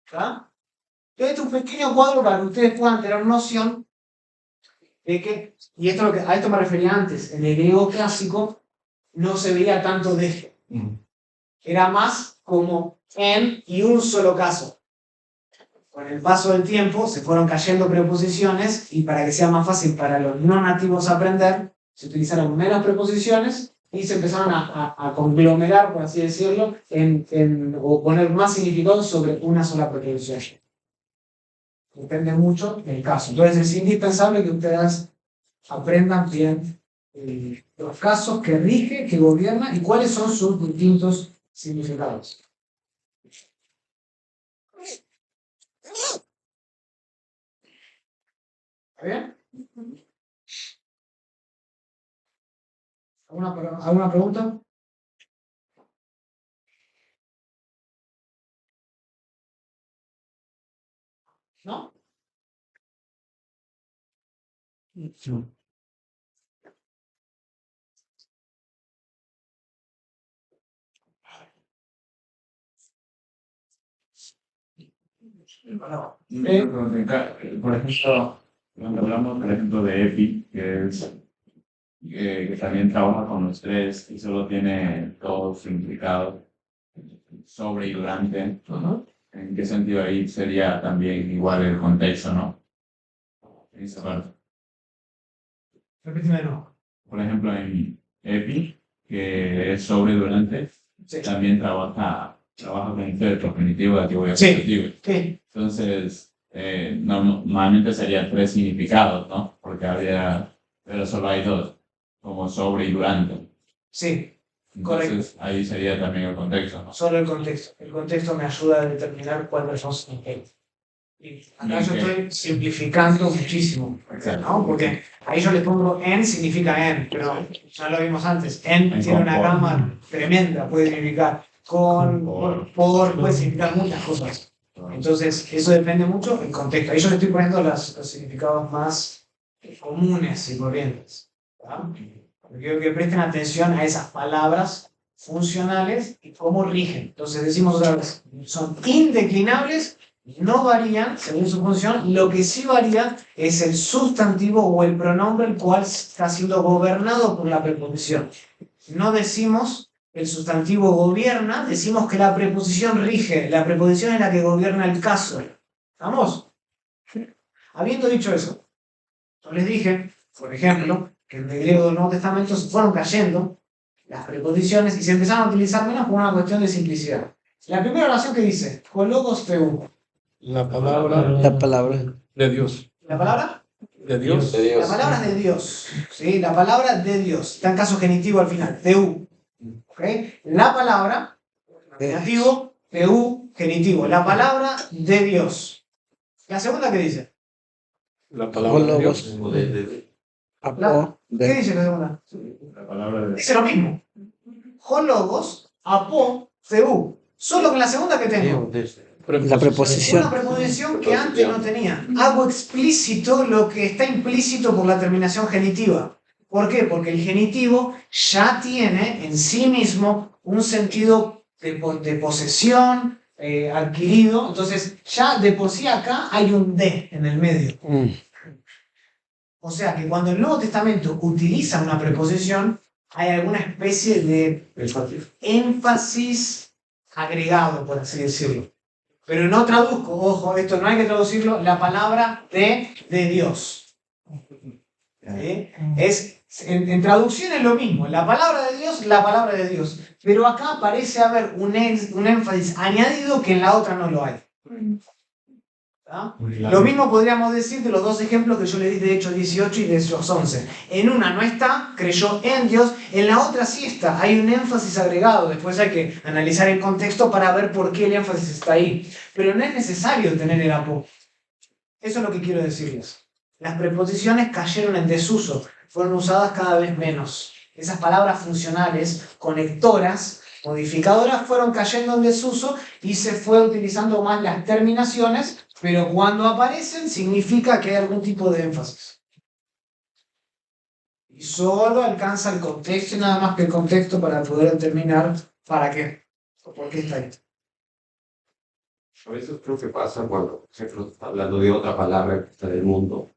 ¿Está? Entonces, este es un pequeño cuadro para que ustedes puedan tener noción de que, y esto es lo que, a esto me refería antes, en el griego clásico no se veía tanto de esto. Era más como en y un solo caso. Con el paso del tiempo se fueron cayendo preposiciones y para que sea más fácil para los no nativos aprender, se utilizaron menos preposiciones y se empezaron a conglomerar, por así decirlo, o poner más significados sobre una sola preposición. Depende mucho del caso. Entonces es indispensable que ustedes aprendan bien los casos que rige, que gobierna y cuáles son sus distintos significados. ¿Está bien? ¿Alguna pregunta? ¿No? Por ejemplo, cuando hablamos, por ejemplo, de EPI, que es que también trabaja con los tres y solo tiene dos significados, sobre y durante, ¿en qué sentido ahí sería también igual el contexto, no? En esa parte. Repíteme de nuevo. Por ejemplo, en EPI, que es sobre y durante, Sí. también trabaja con el cognitivo, dativo y Sí. acusativo. Sí. Entonces, normalmente serían tres significados, ¿no? Pero solo hay dos, como sobre y durante. Sí. Entonces, Correcto. ahí sería también el contexto, ¿no? Solo el contexto. El contexto me ayuda a determinar cuáles son sus significados. Y acá yo estoy simplificando muchísimo, ¿no? Porque ahí yo le pongo en significa en, pero ya lo vimos antes. En tiene una gama tremenda, puede significar con, por, puede significar muchas cosas. Entonces, eso depende mucho del contexto. Ahí yo le estoy poniendo los significados más comunes y corrientes. ¿Tá? Quiero que presten atención a esas palabras funcionales y cómo rigen. Entonces, decimos otra vez, son indeclinables, no varían según su función. Lo que sí varía es el sustantivo o el pronombre, el cual está siendo gobernado por la preposición. No decimos el sustantivo gobierna, decimos que la preposición rige. La preposición es la que gobierna el caso. ¿Estamos? Habiendo dicho eso, yo les dije, por ejemplo, que en el griego del Nuevo Testamento se fueron cayendo las preposiciones y se empezaron a utilizar menos por una cuestión de simplicidad. La primera oración que dice, hologos teu. La palabra de Dios. ¿La palabra? De Dios. La palabra es de Dios. ¿Sí? La palabra de Dios. Está en caso genitivo al final. Teu. ¿Okay? La palabra, nominativo, teu, genitivo. La palabra de Dios. La segunda, ¿qué dice? La palabra de Dios. ¿Qué dice la segunda? La palabra de... Dice lo mismo. Hologos, apo, teu. Solo que la segunda que tengo. La preposición. Una preposición que antes no tenía. Hago explícito lo que está implícito por la terminación genitiva. ¿Por qué? Porque el genitivo ya tiene en sí mismo un sentido de posesión adquirido. Entonces, ya de por sí acá hay un de en el medio. O sea que cuando el Nuevo Testamento utiliza una preposición, hay alguna especie de énfasis agregado, por así decirlo. Pero no traduzco, ojo, esto no hay que traducirlo, la palabra de Dios. ¿Sí? En traducción es lo mismo, la palabra de Dios, la palabra de Dios. Pero acá parece haber un énfasis añadido que en la otra no lo hay. ¿Ah? Lo mismo podríamos decir de los dos ejemplos que yo le di de Hechos 18 y de Hechos 11. En una no está, creyó en Dios, en la otra sí está, hay un énfasis agregado. Después hay que analizar el contexto para ver por qué el énfasis está ahí. Pero no es necesario tener el apo. Eso es lo que quiero decirles. Las preposiciones cayeron en desuso, fueron usadas cada vez menos. Esas palabras funcionales, conectoras, modificadoras, fueron cayendo en desuso y se fue utilizando más las terminaciones, pero cuando aparecen significa que hay algún tipo de énfasis. Y solo alcanza el contexto y nada más que el contexto para poder determinar para qué o por qué está ahí. A veces creo que pasa cuando, por ejemplo, está hablando de otra palabra que está del mundo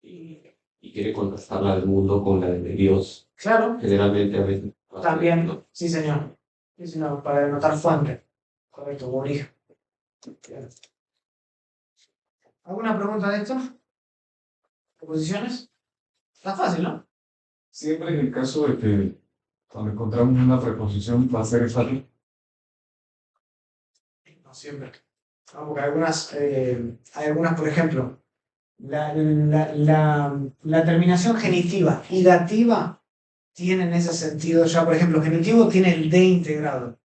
y quiere contrastar la del mundo con la de Dios. Claro. Generalmente a veces. También, ¿no? sí señor. Sí señor, para denotar fuente. Correcto, origen. Bien. ¿Alguna pregunta de esto? ¿Proposiciones? Está fácil, ¿no? Siempre en el caso de que cuando encontramos una preposición va a ser fácil. No siempre. No, porque hay algunas, por ejemplo, la terminación genitiva y dativa tienen ese sentido ya. Por ejemplo, genitivo tiene el de integrado.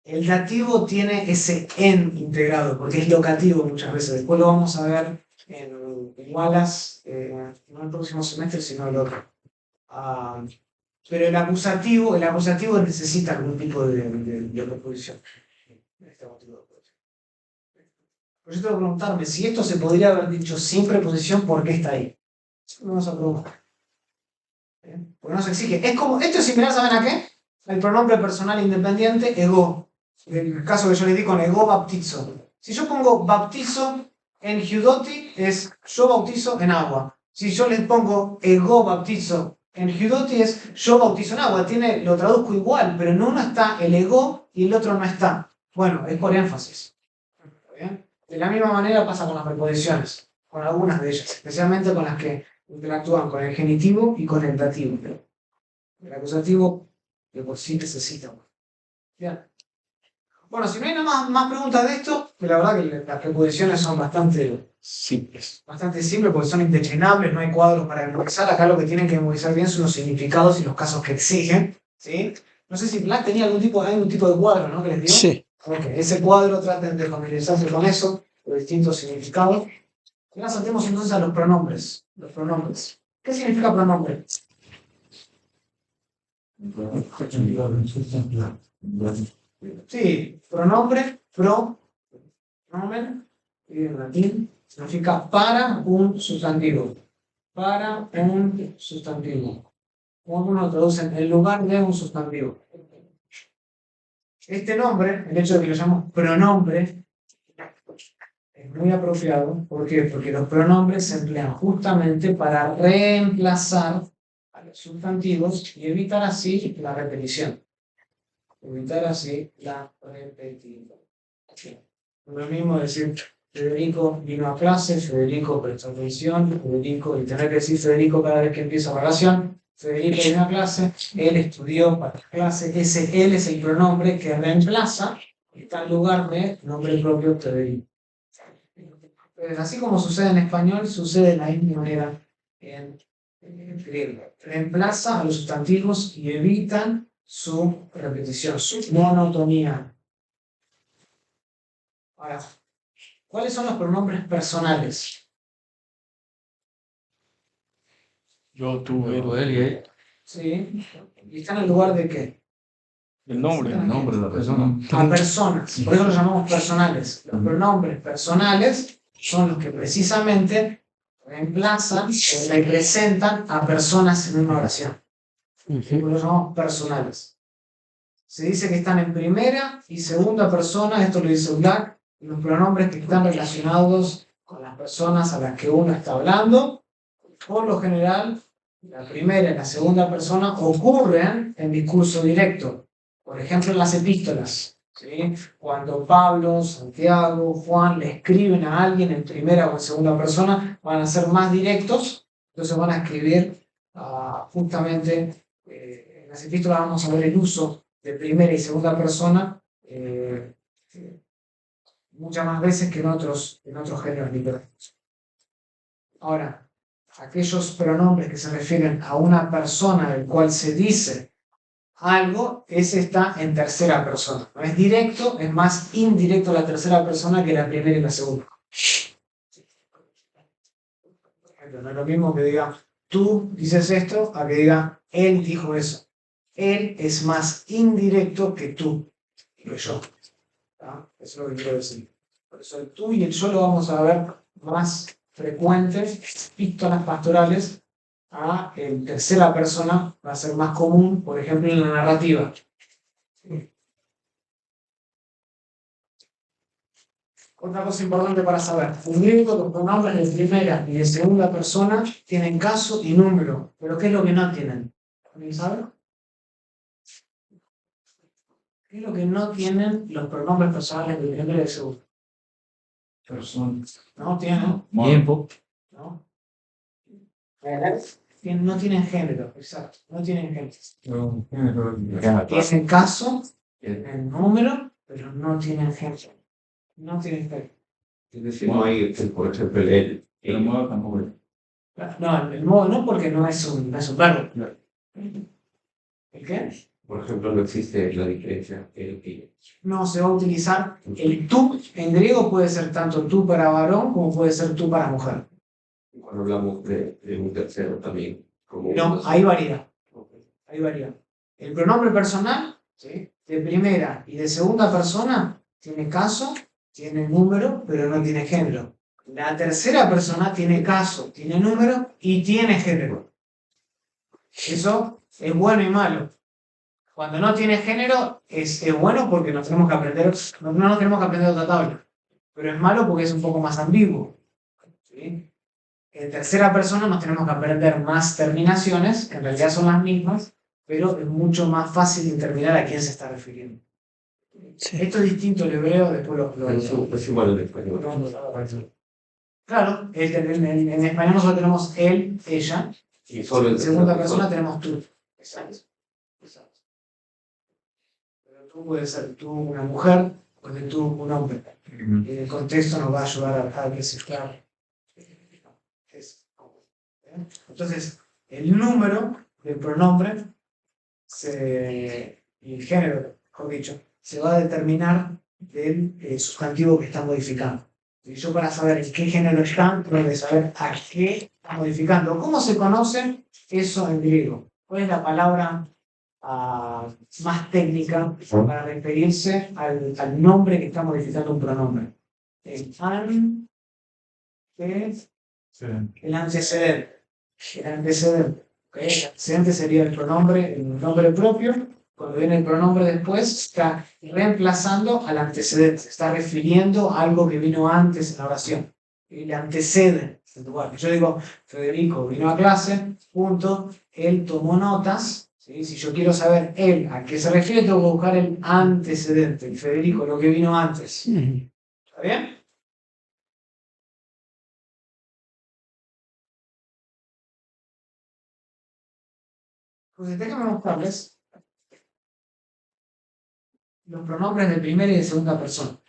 El dativo tiene ese en integrado, porque es locativo muchas veces. Después lo vamos a ver en Wallace, no el próximo semestre, sino el otro. Pero el acusativo necesita algún tipo de preposición. Por eso tengo que preguntarme si esto se podría haber dicho sin preposición, ¿por qué está ahí? Vamos a preguntar. Porque no se exige. Esto es similar, ¿saben a qué? El pronombre personal independiente, ego. El caso que yo le di con ego baptizo. Si yo pongo baptizo en Giudoti, es yo bautizo en agua. Si yo le pongo ego baptizo en Giudoti, es yo bautizo en agua. Lo traduzco igual, pero en uno está el ego y el otro no está. Bueno, es por énfasis. ¿Está bien? De la misma manera pasa con las preposiciones, con algunas de ellas, especialmente con las que interactúan con el genitivo y con el dativo. El acusativo de por sí necesita. Bien. Bueno, si no hay nada más preguntas de esto, que la verdad que las preposiciones son bastante simples porque son indeclinables, no hay cuadros para memorizar. Acá lo que tienen que memorizar bien son los significados y los casos que exigen. ¿Sí? No sé si Black tenía algún tipo de cuadro, ¿no? Que les dio. Sí. Okay. Ese cuadro traten de familiarizarse con eso, los distintos significados. Y ahora saltemos entonces a los pronombres. Los pronombres. ¿Qué significa pronombre? Sí, pronombre, pronomen, y en latín significa para un sustantivo. Para un sustantivo. ¿Cómo algunos lo traducen? En lugar de un sustantivo. Este nombre, el hecho de que lo llamamos pronombre, es muy apropiado. ¿Por qué? Porque los pronombres se emplean justamente para reemplazar a los sustantivos y evitar así la repetición. Evitar así la repetición. Lo mismo decir, Federico vino a clase, Federico prestó atención, Federico, y tener que decir Federico cada vez que empieza la oración. Federico vino a clase, él estudió para la clase, ese él es el pronombre que reemplaza, está en lugar de nombre propio Federico. Entonces, así como sucede en español, sucede de la misma manera en griego. Reemplaza a los sustantivos y evitan su repetición, su monotonía. Ahora, ¿cuáles son los pronombres personales? Yo, tú, él y él. Sí. ¿Y están en lugar de qué? El nombre. El nombre de la persona. A personas. Por eso los llamamos personales. Los pronombres personales son los que precisamente reemplazan o representan a personas en una oración. Por eso los llamamos personales. Se dice que están en primera y segunda persona, esto lo dice Black, los pronombres que están relacionados con las personas a las que uno está hablando. Por lo general, la primera y la segunda persona ocurren en discurso directo. Por ejemplo, en las epístolas, ¿sí? Cuando Pablo, Santiago, Juan le escriben a alguien en primera o en segunda persona, van a ser más directos, entonces van a escribir justamente, en las epístolas vamos a ver el uso de primera y segunda persona muchas más veces que en otros géneros literarios. Ahora, aquellos pronombres que se refieren a una persona del cual se dice algo, ese está en tercera persona. No es directo, es más indirecto la tercera persona que la primera y la segunda. Por ejemplo, no es lo mismo que diga tú dices esto a que diga él dijo eso. Él es más indirecto que tú, que yo. ¿Ah? Eso es lo que quiero decir. Por eso el tú y el yo lo vamos a ver más frecuentes, epístolas pastorales, en tercera persona va a ser más común, por ejemplo, en la narrativa. Otra cosa importante para saber, en griego los pronombres de primera y de segunda persona tienen caso y número, pero ¿qué es lo que no tienen? ¿Alguien sabe? ¿Qué es lo que no tienen los pronombres personales de primera y de segunda? No tienen Tiempo. ¿no? No tienen género, exacto, no tienen género. Tienen caso, tienen número, pero no tienen género. No tienen género. Es decir, no hay, por ejemplo, el El modo tampoco. No, el modo no, porque no es un verbo. ¿El qué? Por ejemplo, no existe la diferencia. No se va a utilizar el tú en griego, puede ser tanto tú para varón como puede ser tú para mujer. Cuando hablamos de un tercero también. No, ahí varía. Ahí varía. El pronombre personal, ¿sí?, de primera y de segunda persona tiene caso, tiene número, pero no tiene género. La tercera persona tiene caso, tiene número y tiene género. Eso es bueno y malo. Cuando no tiene género es bueno porque nos tenemos que aprender, no nos tenemos que aprender otra tabla. Pero es malo porque es un poco más ambiguo. ¿Sí? En tercera persona nos tenemos que aprender más terminaciones, que en realidad son las mismas, pero es mucho más fácil determinar a quién se está refiriendo. Sí. Esto es distinto al hebreo, después lo es igual al español. Claro, en español nosotros tenemos él, ella, y solo en segunda persona tenemos tú. Exacto. Pero tú puedes ser tú una mujer, puede ser tú un hombre. Y el contexto nos va a ayudar a clasificar. Entonces, el número del pronombre y el género, mejor dicho, se va a determinar del sustantivo que está modificando. Y yo, para saber en qué género está, tengo que saber a qué está modificando. ¿Cómo se conoce eso en griego? ¿Cuál es la palabra más técnica para referirse al nombre que está modificando un pronombre? El antecedente. El antecedente. ¿Okay? El antecedente sería el pronombre, el nombre propio. Cuando viene el pronombre después, está reemplazando al antecedente. Se está refiriendo a algo que vino antes en la oración. Y le antecede. Yo digo, Federico vino a clase, punto, él tomó notas. ¿Sí? Si yo quiero saber él a qué se refiere, tengo que buscar el antecedente. El Federico, lo que vino antes. ¿Está bien? Pues déjame mostrarles los pronombres de primera y de segunda persona.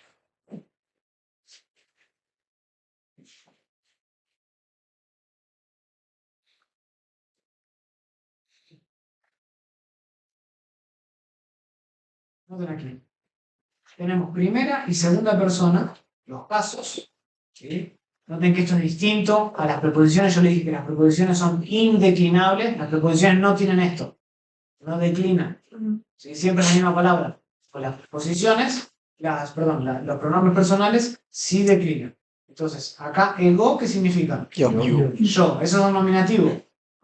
Noten aquí. Tenemos primera y segunda persona, los casos. ¿Sí? Noten que esto es distinto a las preposiciones. Yo les dije que las preposiciones son indeclinables. Las preposiciones no tienen esto. No declinan. ¿sí? Siempre es la misma palabra. Pues las preposiciones, los pronombres personales sí declinan. Entonces, acá ego, ¿qué significa? Yo. Yo, eso es un nominativo.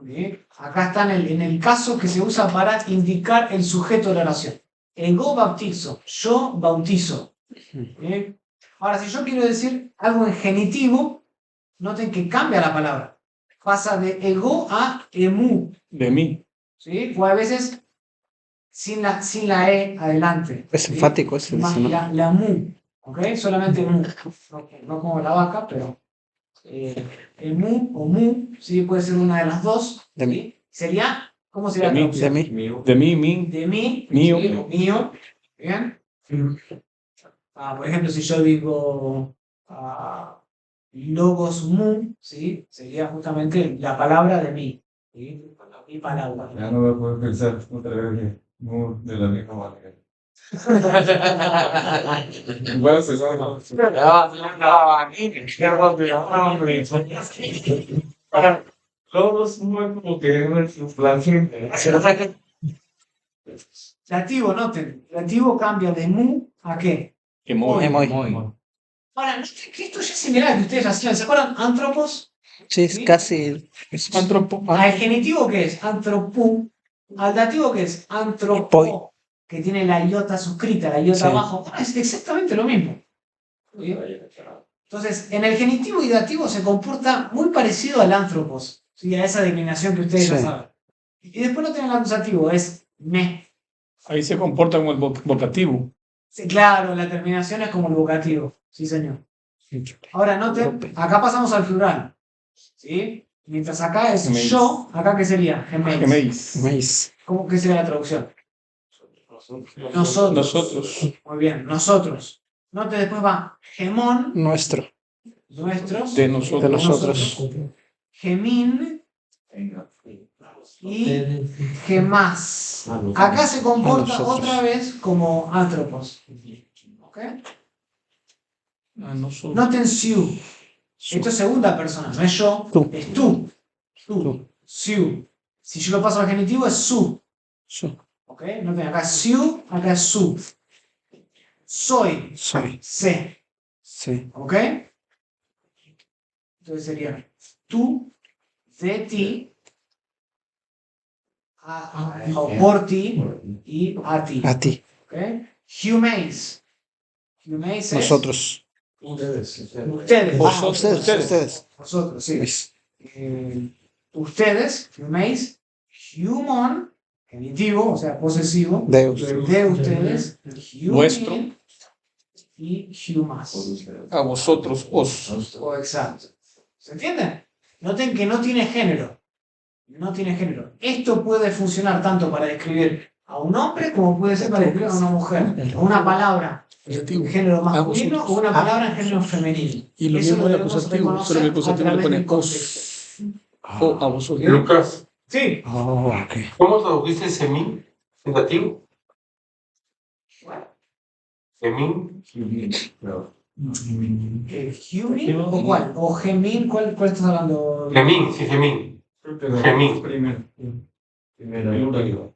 ¿Sí? Acá está en el caso que se usa para indicar el sujeto de la oración. Ego bautizo, yo bautizo. ¿Sí? Ahora, si yo quiero decir algo en genitivo, noten que cambia la palabra. Pasa de ego a emu. De mí. ¿Sí? O a veces sin la e adelante. Es ¿sí? enfático ese, Más ¿no? la mu. ¿Ok? Solamente mu. No como la vaca, pero el mu o mu, ¿sí? Puede ser una de las dos. De ¿sí? mí. Sería, ¿cómo sería la De mí. traducción? De mí. De mí, mí. De mí, Mío. ¿sí? O mío. ¿Bien? Por ejemplo, si yo digo logos mu, ¿sí? Sería justamente la palabra de mí. ¿Sí? Mi palabra. Ya no me puedo pensar otra vez que no de la misma manera. Bueno, se sabe. Todos muy como que es un plan. Dativo, noten. Dativo cambia de mu a qué. Emoy. Emoy. Ahora, noten que esto ya es similar que ustedes hacían. ¿Se acuerdan? Antropos. Sí, es ¿Sí? casi. Antropo. Al genitivo que es antropu. Al dativo que es antropo. Poi. Que tiene la iota suscrita, la iota Sí. abajo. Es exactamente lo mismo. ¿Sí? Entonces, en el genitivo y dativo se comporta muy parecido al antropos. ¿Sí? A esa declinación que ustedes ya Sí. saben. Y después no tienen el acusativo, es me. Ahí se comporta como el vocativo. Sí, claro, la terminación es como el vocativo. Sí, señor. Ahora noten, acá pasamos al plural. ¿Sí? Mientras acá es Gemeis. yo, acá ¿qué sería? Gemeis. Gemeis. Meis. ¿Cómo que sería la traducción? Nosotros. Nosotros. Muy bien, nosotros. Note después va gemón, Nuestro. nuestros. De nosotros. De nosotros. Gemín y gemás. Acá se comporta A nosotros. otra vez como antropos. ¿Ok? A nosotros. Noten siu. Esto es segunda persona, no es yo, Tú. es tú. Tú. Tú. Siu. Si yo lo paso al genitivo es su. Su. ¿Ok? Noten acá es siu, acá es su. Soy. Soy. Sé. Sí. ¿Ok? Entonces sería tú, de ti, o por ti y a ti. A ti. ¿Ok? Humays. Humays es Nosotros. ustedes. Vosotros. Ustedes. Vosotros, sí. Meis. Ustedes, humays, human, genitivo, o sea, posesivo, Deus. de ustedes, Vuestro. humin y humas. A vosotros. Os. O exacto. ¿Se entiende? Noten que no tiene género. No tiene género. Esto puede funcionar tanto para describir a un hombre como puede ser para describir a una mujer. O una palabra en género masculino o una palabra en género femenino. Y lo Eso mismo el debemos acusativo. Solo que el acusativo le reconocer a pone través del os. contexto. O a vosotros. Lucas, Sí. Oh, ok. ¿cómo tradujiste semín en dativo? Semín. ¿Humin o cuál? ¿O gemín? ¿Cuál estás hablando? Gemín, sí, gemín. Gemín. Primero.